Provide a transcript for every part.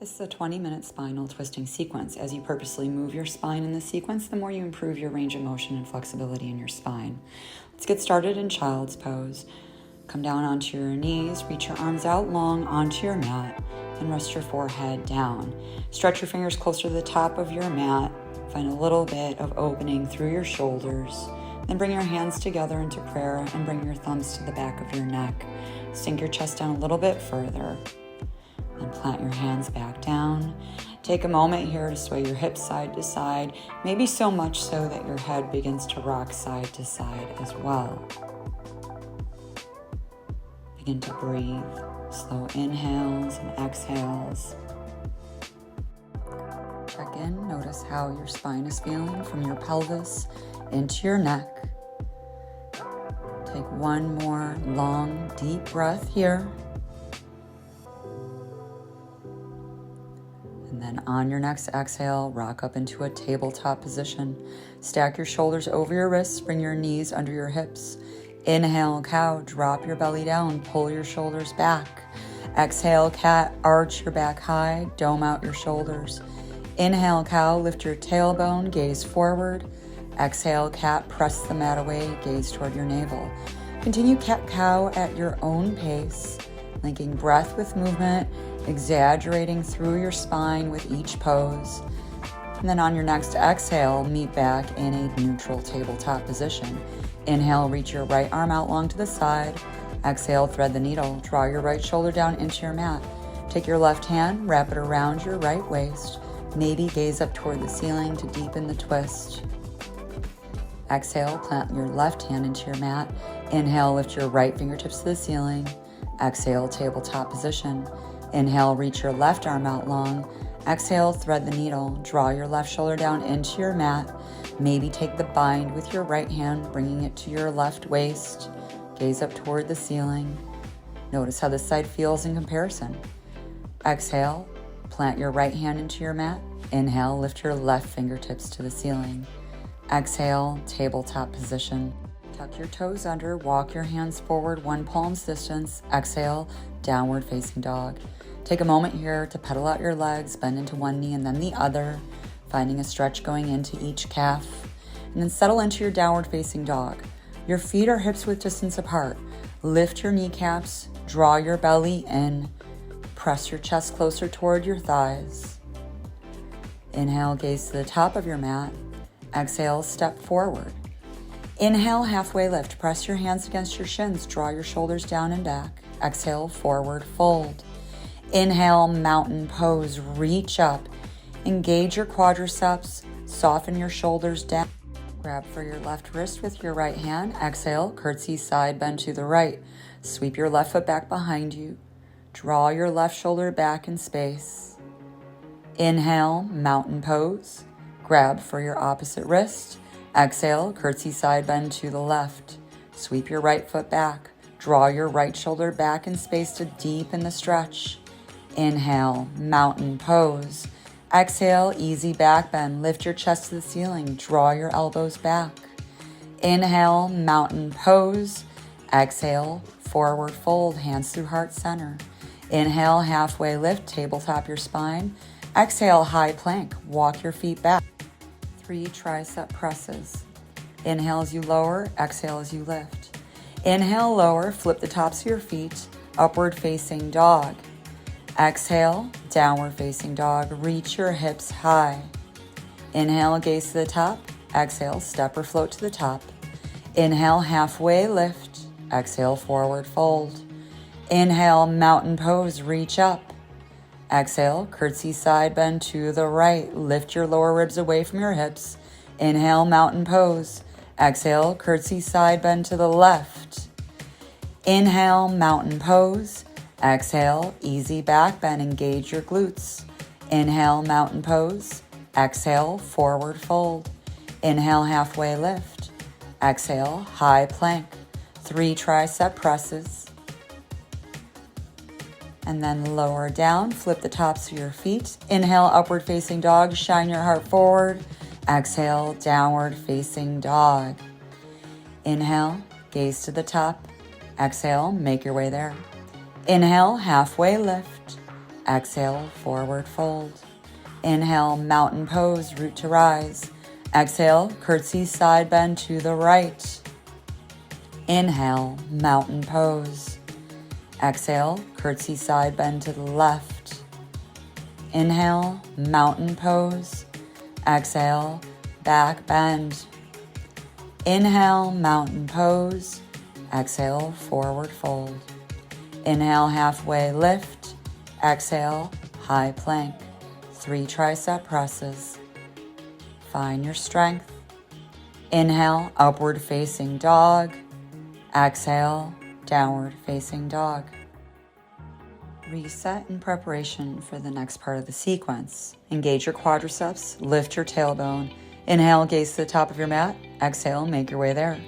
This is a 20-minute spinal twisting sequence. As you purposely move your spine in the sequence, the more you improve your range of motion and flexibility in your spine. Let's get started in child's pose. Come down onto your knees, reach your arms out long onto your mat, and rest your forehead down. Stretch your fingers closer to the top of your mat. Find a little bit of opening through your shoulders. Then bring your hands together into prayer and bring your thumbs to the back of your neck. Sink your chest down a little bit further. And plant your hands back down. Take a moment here to sway your hips side to side, maybe so much so that your head begins to rock side to side as well. Begin to breathe, slow inhales and exhales. Check in, notice how your spine is feeling from your pelvis into your neck. Take one more long, deep breath here. And then on your next exhale, rock up into a tabletop position. Stack your shoulders over your wrists, bring your knees under your hips. Inhale, cow, drop your belly down, pull your shoulders back. Exhale, cat, arch your back high, dome out your shoulders. Inhale, cow, lift your tailbone, gaze forward. Exhale, cat, press the mat away, gaze toward your navel. Continue cat-cow at your own pace, linking breath with movement, exaggerating through your spine with each pose. And then on your next exhale, meet back in a neutral tabletop position. Inhale, reach your right arm out long to the side. Exhale, thread the needle. Draw your right shoulder down into your mat. Take your left hand, wrap it around your right waist. Maybe gaze up toward the ceiling to deepen the twist. Exhale, plant your left hand into your mat. Inhale, lift your right fingertips to the ceiling. Exhale, tabletop position. Inhale, reach your left arm out long. Exhale, thread the needle. Draw your left shoulder down into your mat. Maybe take the bind with your right hand, bringing it to your left waist. Gaze up toward the ceiling. Notice how this side feels in comparison. Exhale, plant your right hand into your mat. Inhale, lift your left fingertips to the ceiling. Exhale, tabletop position. Tuck your toes under, walk your hands forward 1 palm's distance. Exhale, downward facing dog. Take a moment here to pedal out your legs, bend into one knee and then the other, finding a stretch going into each calf. And then settle into your downward facing dog. Your feet are hips width distance apart. Lift your kneecaps, draw your belly in, press your chest closer toward your thighs. Inhale, gaze to the top of your mat. Exhale, step forward. Inhale, halfway lift. Press your hands against your shins. Draw your shoulders down and back. Exhale, forward fold. Inhale, mountain pose. Reach up. Engage your quadriceps. Soften your shoulders down. Grab for your left wrist with your right hand. Exhale, curtsy side bend to the right. Sweep your left foot back behind you. Draw your left shoulder back in space. Inhale, mountain pose. Grab for your opposite wrist. Exhale, curtsy side bend to the left. Sweep your right foot back. Draw your right shoulder back in space to deepen the stretch. Inhale, mountain pose. Exhale, easy back bend. Lift your chest to the ceiling. Draw your elbows back. Inhale, mountain pose. Exhale, forward fold, hands through heart center. Inhale, halfway lift, tabletop your spine. Exhale, high plank. Walk your feet back. 3 tricep presses. Inhale as you lower, exhale as you lift. Inhale, lower, flip the tops of your feet, upward facing dog. Exhale, downward facing dog. Reach your hips high. Inhale, gaze to the top. Exhale, step or float to the top. Inhale, halfway lift. Exhale, forward fold. Inhale, mountain pose, reach up. Exhale, curtsy side bend to the right. Lift your lower ribs away from your hips. Inhale, mountain pose. Exhale, curtsy side bend to the left. Inhale, mountain pose. Exhale, easy back bend, engage your glutes. Inhale, mountain pose. Exhale, forward fold. Inhale, halfway lift. Exhale, high plank. 3 tricep presses. And then lower down, flip the tops of your feet. Inhale, upward facing dog, shine your heart forward. Exhale, downward facing dog. Inhale, gaze to the top. Exhale, make your way there. Inhale, halfway lift. Exhale, forward fold. Inhale, mountain pose, root to rise. Exhale, curtsy side bend to the right. Inhale, mountain pose. Exhale, curtsy side bend to the left. Inhale, mountain pose. Exhale, back bend. Inhale, mountain pose. Exhale, forward fold. Inhale, halfway lift. Exhale, high plank. 3 tricep presses. Find your strength. Inhale, upward facing dog. Exhale, downward facing dog. Reset in preparation for the next part of the sequence. Engage your quadriceps, lift your tailbone. Inhale, gaze to the top of your mat. Exhale, make your way there.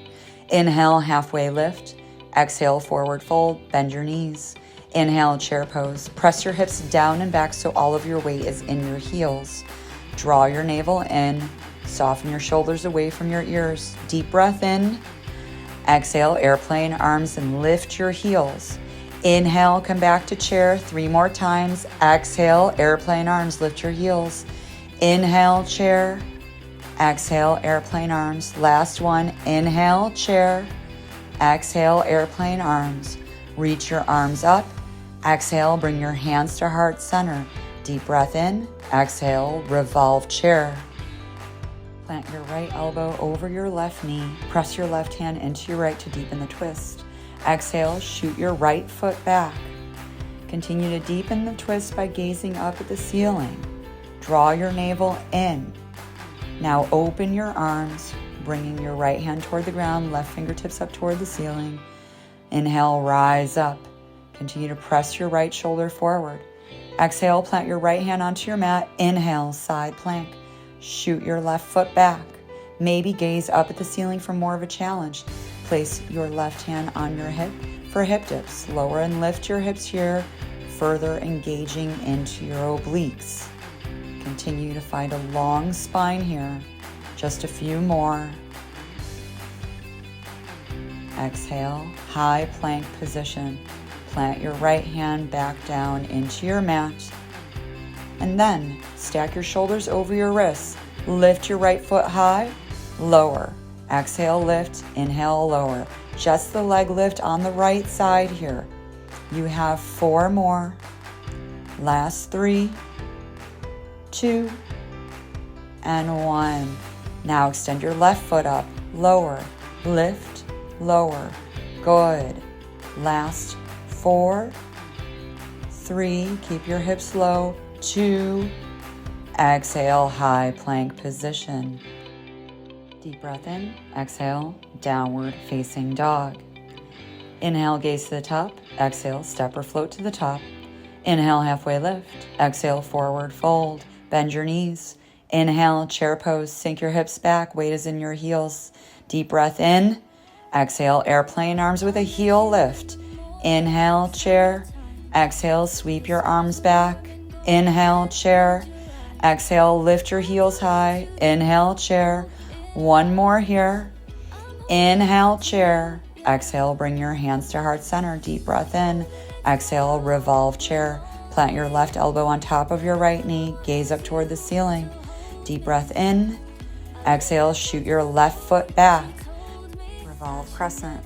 Inhale, halfway lift. Exhale, forward fold, bend your knees. Inhale, chair pose. Press your hips down and back so all of your weight is in your heels. Draw your navel in. Soften your shoulders away from your ears. Deep breath in. Exhale, airplane arms and lift your heels. Inhale, come back to chair 3 more times. Exhale, airplane arms, lift your heels. Inhale, chair. Exhale, airplane arms. Last one. Inhale, chair. Exhale, airplane arms. Reach your arms up. Exhale, bring your hands to heart center. Deep breath in. Exhale, revolve chair. Plant your right elbow over your left knee. Press your left hand into your right to deepen the twist. Exhale, shoot your right foot back. Continue to deepen the twist by gazing up at the ceiling. Draw your navel in. Now open your arms, bringing your right hand toward the ground, left fingertips up toward the ceiling. Inhale, rise up. Continue to press your right shoulder forward. Exhale, plant your right hand onto your mat. Inhale, side plank. Shoot your left foot back. Maybe gaze up at the ceiling for more of a challenge. Place your left hand on your hip for hip dips. Lower and lift your hips here, further engaging into your obliques. Continue to find a long spine here. Just a few more. Exhale, high plank position. Plant your right hand back down into your mat. And then stack your shoulders over your wrists. Lift your right foot high, lower. Exhale, lift, inhale, lower. Just the leg lift on the right side here. You have 4 more. Last 3, 2, and 1. Now extend your left foot up, lower, lift, lower. Good. Last 4, 3, keep your hips low, 2, exhale, high plank position. Deep breath in, exhale, downward facing dog. Inhale, gaze to the top, exhale, step or float to the top. Inhale, halfway lift, exhale, forward fold, bend your knees. Inhale, chair pose, sink your hips back, weight is in your heels. Deep breath in, exhale, airplane arms with a heel lift. Inhale, chair, exhale, sweep your arms back. Inhale, chair, exhale, lift your heels high. Inhale, chair. 1 more here. Inhale, chair. Exhale, bring your hands to heart center. Deep breath in. Exhale, revolve chair. Plant your left elbow on top of your right knee. Gaze up toward the ceiling. Deep breath in. Exhale, shoot your left foot back. Revolve crescent.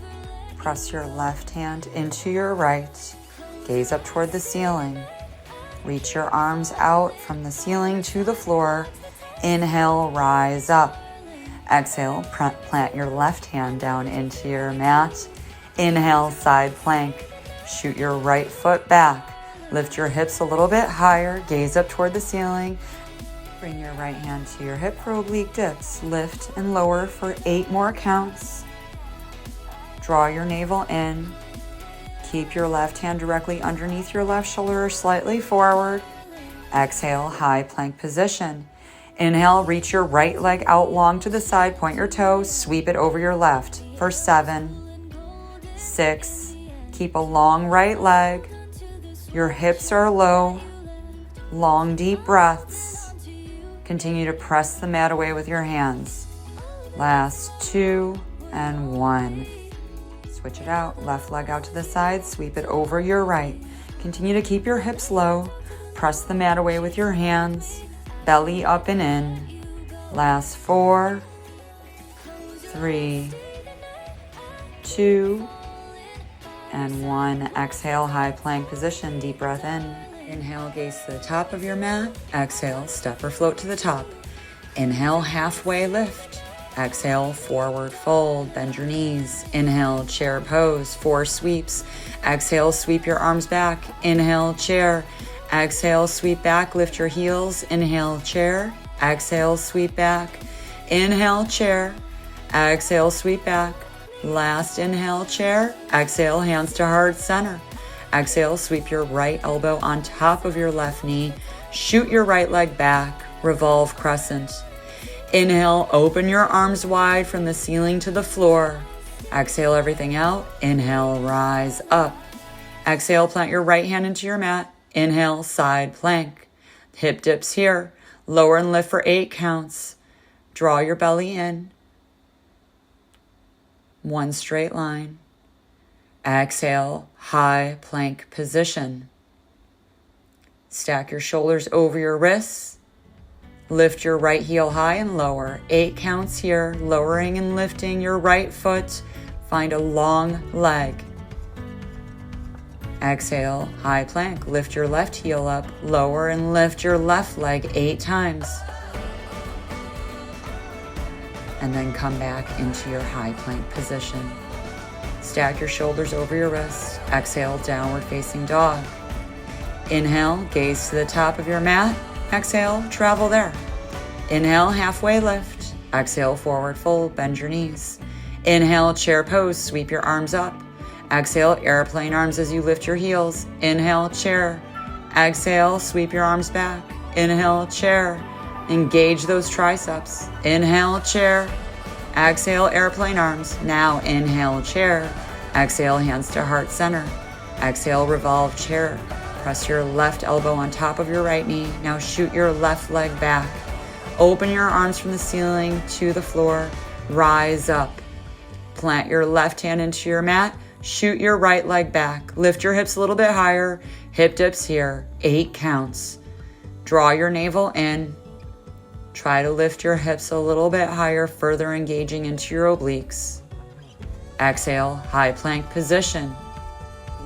Press your left hand into your right. Gaze up toward the ceiling. Reach your arms out from the ceiling to the floor. Inhale, rise up. Exhale, plant your left hand down into your mat. Inhale, side plank. Shoot your right foot back. Lift your hips a little bit higher. Gaze up toward the ceiling. Bring your right hand to your hip for oblique dips. Lift and lower for 8 more counts. Draw your navel in. Keep your left hand directly underneath your left shoulder or slightly forward. Exhale, high plank position. Inhale, reach your right leg out long to the side, point your toe, sweep it over your left for 7, 6. Keep a long right leg. Your hips are low. Long, deep breaths. Continue to press the mat away with your hands. Last 2 and 1. Switch it out. Left leg out to the side, sweep it over your right. Continue to keep your hips low. press the mat away with your hands, belly up and in. Last 4, 3, 2, and 1. Exhale, high plank position, deep breath in. Inhale, gaze to the top of your mat. Exhale, step or float to the top. Inhale, halfway lift. Exhale, forward fold, bend your knees. Inhale, chair pose, 4 sweeps. Exhale, sweep your arms back. Inhale, chair. Exhale, sweep back, lift your heels. Inhale, chair. Exhale, sweep back. Inhale, chair. Exhale, sweep back. Last inhale, chair. Exhale, hands to heart center. Exhale, sweep your right elbow on top of your left knee. Shoot your right leg back. Revolve crescent. Inhale, open your arms wide from the ceiling to the floor. Exhale everything out. Inhale, rise up. Exhale, plant your right hand into your mat. Inhale, side plank. Hip dips here. Lower and lift for 8 counts. Draw your belly in. 1 straight line. Exhale, high plank position. Stack your shoulders over your wrists. Lift your right heel high and lower. 8 counts here, lowering and lifting your right foot. Find a long leg. Exhale, high plank. Lift your left heel up, lower and lift your left leg 8 times. And then come back into your high plank position. Stack your shoulders over your wrists. Exhale, downward facing dog. Inhale, gaze to the top of your mat. Exhale, travel there. Inhale, halfway lift. Exhale, forward fold, bend your knees. Inhale, chair pose, sweep your arms up. Exhale, airplane arms as you lift your heels. Inhale, chair. Exhale, sweep your arms back. Inhale, chair. Engage those triceps. Inhale, chair. Exhale, airplane arms. Now inhale, chair. Exhale, hands to heart center. Exhale, revolve chair. Press your left elbow on top of your right knee. Now shoot your left leg back. Open your arms from the ceiling to the floor. Rise up. Plant your left hand into your mat. Shoot your right leg back. Lift your hips a little bit higher. Hip dips here. 8 counts. Draw your navel in. Try to lift your hips a little bit higher, further engaging into your obliques. Exhale, high plank position.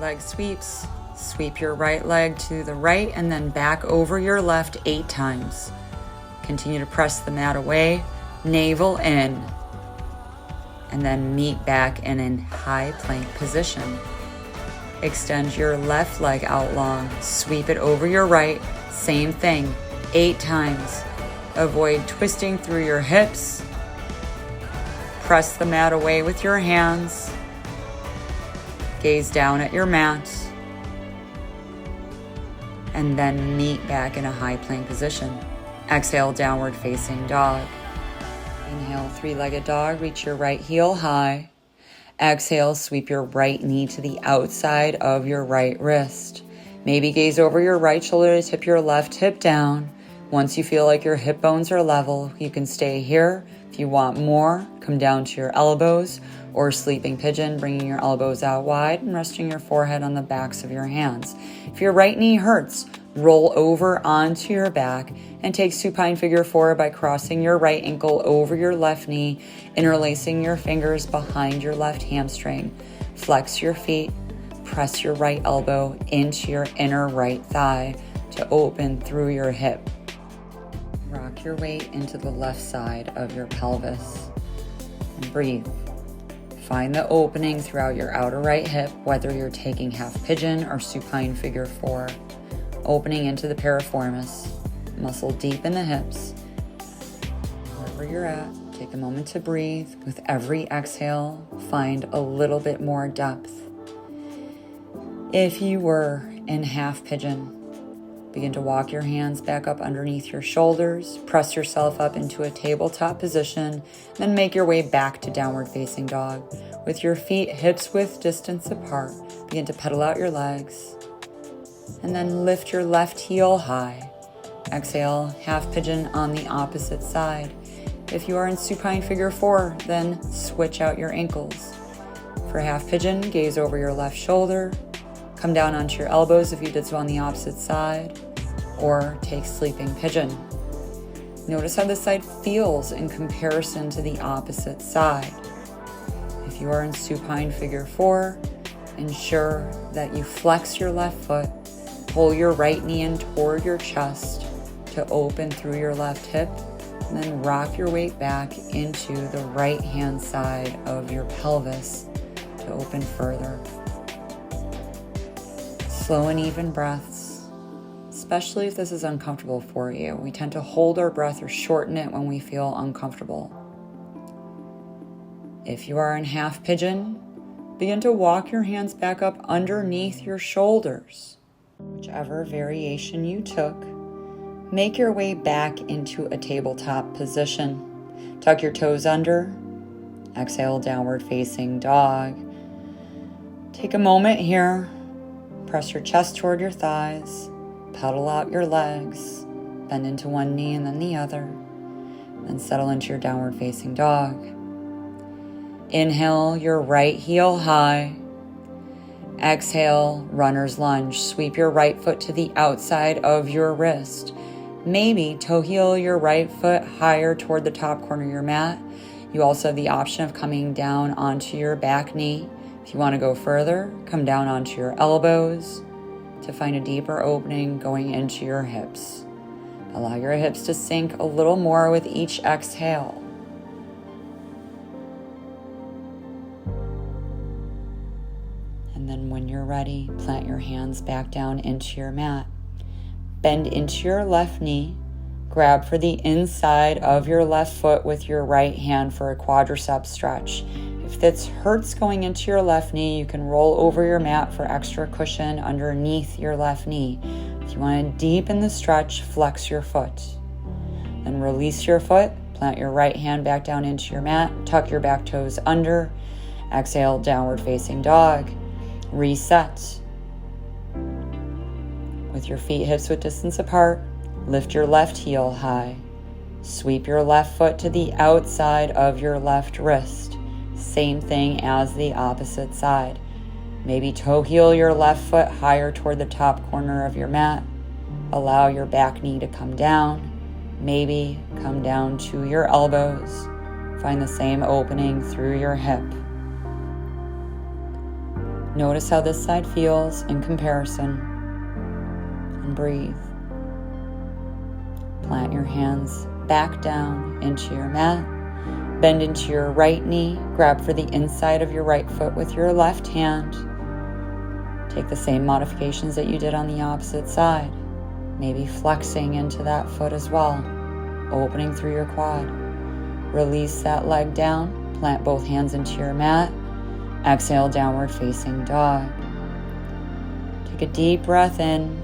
Leg sweeps. Sweep your right leg to the right and then back over your left 8 times. Continue to press the mat away, navel in, and then meet back in high plank position. Extend your left leg out long. Sweep it over your right. Same thing, 8 times. Avoid twisting through your hips. Press the mat away with your hands. Gaze down at your mat. And then meet back in a high plank position. Exhale, downward facing dog. Inhale, 3-legged dog. Reach your right heel high. Exhale, sweep your right knee to the outside of your right wrist. Maybe gaze over your right shoulder to tip your left hip down. Once you feel like your hip bones are level, you can stay here. If you want more, come down to your elbows or sleeping pigeon, bringing your elbows out wide and resting your forehead on the backs of your hands. If your right knee hurts, roll over onto your back and take supine figure 4 by crossing your right ankle over your left knee, interlacing your fingers behind your left hamstring. Flex your feet, press your right elbow into your inner right thigh to open through your hip. Rock your weight into the left side of your pelvis and breathe. Find the opening throughout your outer right hip, whether you're taking half pigeon or supine figure 4. Opening into the piriformis. Muscle deep in the hips. Wherever you're at, take a moment to breathe. With every exhale, find a little bit more depth. If you were in half pigeon, begin to walk your hands back up underneath your shoulders. Press yourself up into a tabletop position. Then make your way back to downward facing dog. With your feet hips width distance apart, begin to pedal out your legs. And then lift your left heel high. Exhale, half pigeon on the opposite side. If you are in supine figure 4, then switch out your ankles. For half pigeon, gaze over your left shoulder. Come down onto your elbows if you did so on the opposite side. or take sleeping pigeon. Notice how this side feels in comparison to the opposite side. If you are in supine figure 4, ensure that you flex your left foot, pull your right knee in toward your chest to open through your left hip, and then rock your weight back into the right hand side of your pelvis to open further. Slow and even breaths, especially if this is uncomfortable for you. We tend to hold our breath or shorten it when we feel uncomfortable. If you are in half pigeon, begin to walk your hands back up underneath your shoulders. Whichever variation you took, make your way back into a tabletop position. Tuck your toes under. Exhale, downward facing dog. Take a moment here. Press your chest toward your thighs. Pedal out your legs. Bend into one knee and then the other. Then settle into your downward facing dog. Inhale your right heel high. Exhale, runner's lunge. Sweep your right foot to the outside of your wrist. Maybe toe heel your right foot higher toward the top corner of your mat. You also have the option of coming down onto your back knee. If you want to go further, come down onto your elbows to find a deeper opening going into your hips. Allow your hips to sink a little more with each exhale. And then when you're ready, plant your hands back down into your mat. Bend into your left knee. Grab for the inside of your left foot with your right hand for a quadricep stretch. If this hurts going into your left knee, you can roll over your mat for extra cushion underneath your left knee. If you want to deepen the stretch, flex your foot. Then release your foot. Plant your right hand back down into your mat. Tuck your back toes under. Exhale, downward facing dog. Reset. With your feet hip-width distance apart, lift your left heel high. Sweep your left foot to the outside of your left wrist. Same thing as the opposite side. Maybe toe heel your left foot higher toward the top corner of your mat. Allow your back knee to come down. Maybe come down to your elbows. Find the same opening through your hip. Notice how this side feels in comparison. And breathe. Plant your hands back down into your mat. Bend into your right knee. Grab for the inside of your right foot with your left hand. Take the same modifications that you did on the opposite side. Maybe flexing into that foot as well. Opening through your quad. Release that leg down. Plant both hands into your mat. Exhale, downward facing dog. Take a deep breath in.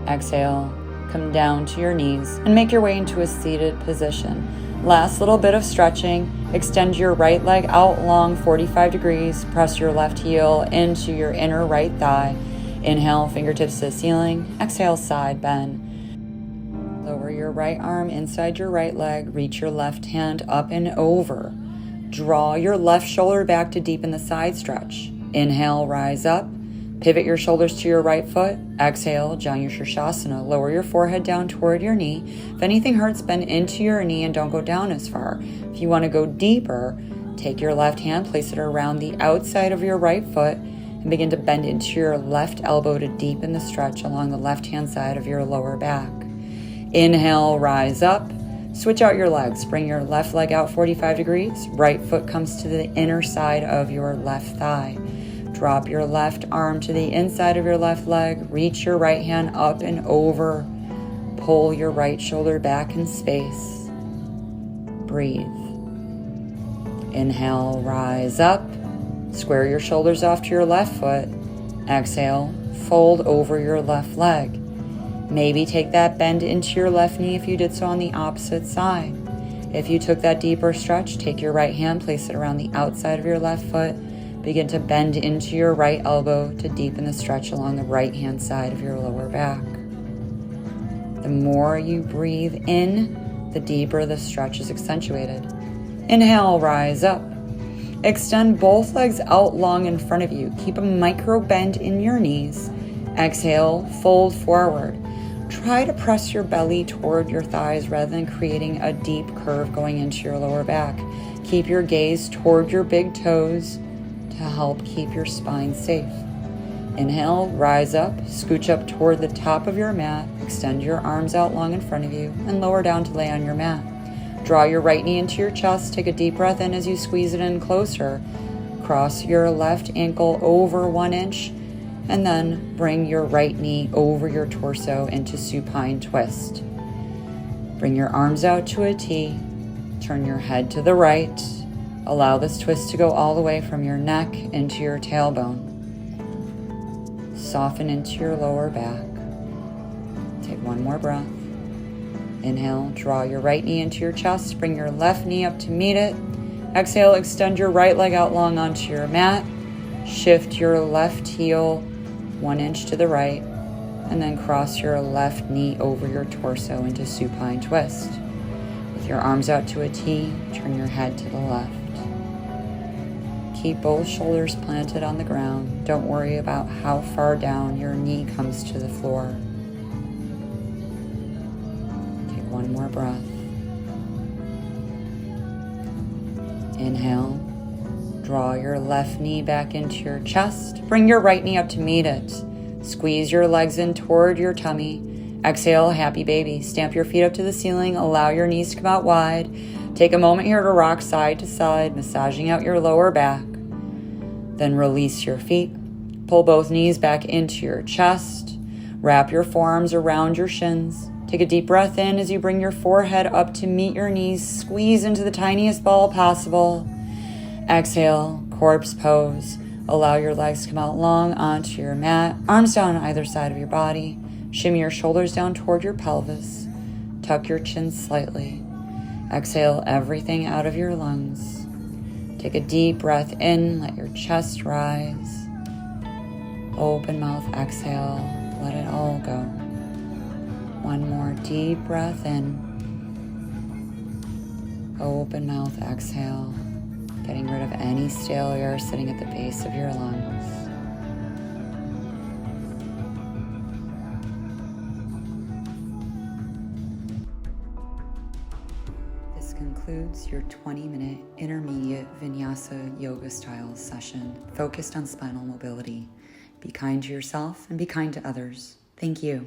Exhale, come down to your knees and make your way into a seated position. Last little bit of stretching. Extend your right leg out long 45 degrees. Press your left heel into your inner right thigh. Inhale, fingertips to the ceiling. Exhale, side bend. Lower your right arm inside your right leg. Reach your left hand up and over. Draw your left shoulder back to deepen the side stretch. Inhale, rise up. Pivot your shoulders to your right foot. Exhale, Janu Shirshasana. Lower your forehead down toward your knee. If anything hurts, bend into your knee and don't go down as far. If you want to go deeper, take your left hand, place it around the outside of your right foot, and begin to bend into your left elbow to deepen the stretch along the left-hand side of your lower back. Inhale, rise up. Switch out your legs. Bring your left leg out 45 degrees. Right foot comes to the inner side of your left thigh. Drop your left arm to the inside of your left leg. Reach your right hand up and over. Pull your right shoulder back in space. Breathe. Inhale, rise up. Square your shoulders off to your left foot. Exhale, fold over your left leg. Maybe take that bend into your left knee if you did so on the opposite side. If you took that deeper stretch, take your right hand, place it around the outside of your left foot. Begin to bend into your right elbow to deepen the stretch along the right-hand side of your lower back. The more you breathe in, the deeper the stretch is accentuated. Inhale, rise up. Extend both legs out long in front of you. Keep a micro bend in your knees. Exhale, fold forward. Try to press your belly toward your thighs rather than creating a deep curve going into your lower back. Keep your gaze toward your big toes to help keep your spine safe. Inhale, rise up, scooch up toward the top of your mat, extend your arms out long in front of you, and lower down to lay on your mat. Draw your right knee into your chest, take a deep breath in as you squeeze it in closer. Cross your left ankle over 1 inch, and then bring your right knee over your torso into supine twist. Bring your arms out to a T, turn your head to the right, allow this twist to go all the way from your neck into your tailbone. Soften into your lower back. Take one more breath. Inhale, draw your right knee into your chest, bring your left knee up to meet it. Exhale, extend your right leg out long onto your mat. Shift your left heel 1 inch to the right, and then cross your left knee over your torso into supine twist. With your arms out to a T, turn your head to the left. Keep both shoulders planted on the ground. Don't worry about how far down your knee comes to the floor. Take one more breath. Inhale. Draw your left knee back into your chest. Bring your right knee up to meet it. Squeeze your legs in toward your tummy. Exhale, happy baby. Stamp your feet up to the ceiling. Allow your knees to come out wide. Take a moment here to rock side to side, massaging out your lower back. Then release your feet. Pull both knees back into your chest. Wrap your forearms around your shins. Take a deep breath in as you bring your forehead up to meet your knees. Squeeze into the tiniest ball possible. Exhale, corpse pose. Allow your legs to come out long onto your mat. Arms down on either side of your body. Shimmy your shoulders down toward your pelvis. Tuck your chin slightly. Exhale everything out of your lungs. Take a deep breath in, let your chest rise. Open mouth, exhale, let it all go. One more deep breath in. Open mouth, exhale, getting rid of any stale air sitting at the base of your lungs. This concludes your 20-minute intermediate vinyasa yoga style session focused on spinal mobility. Be kind to yourself and be kind to others. Thank you.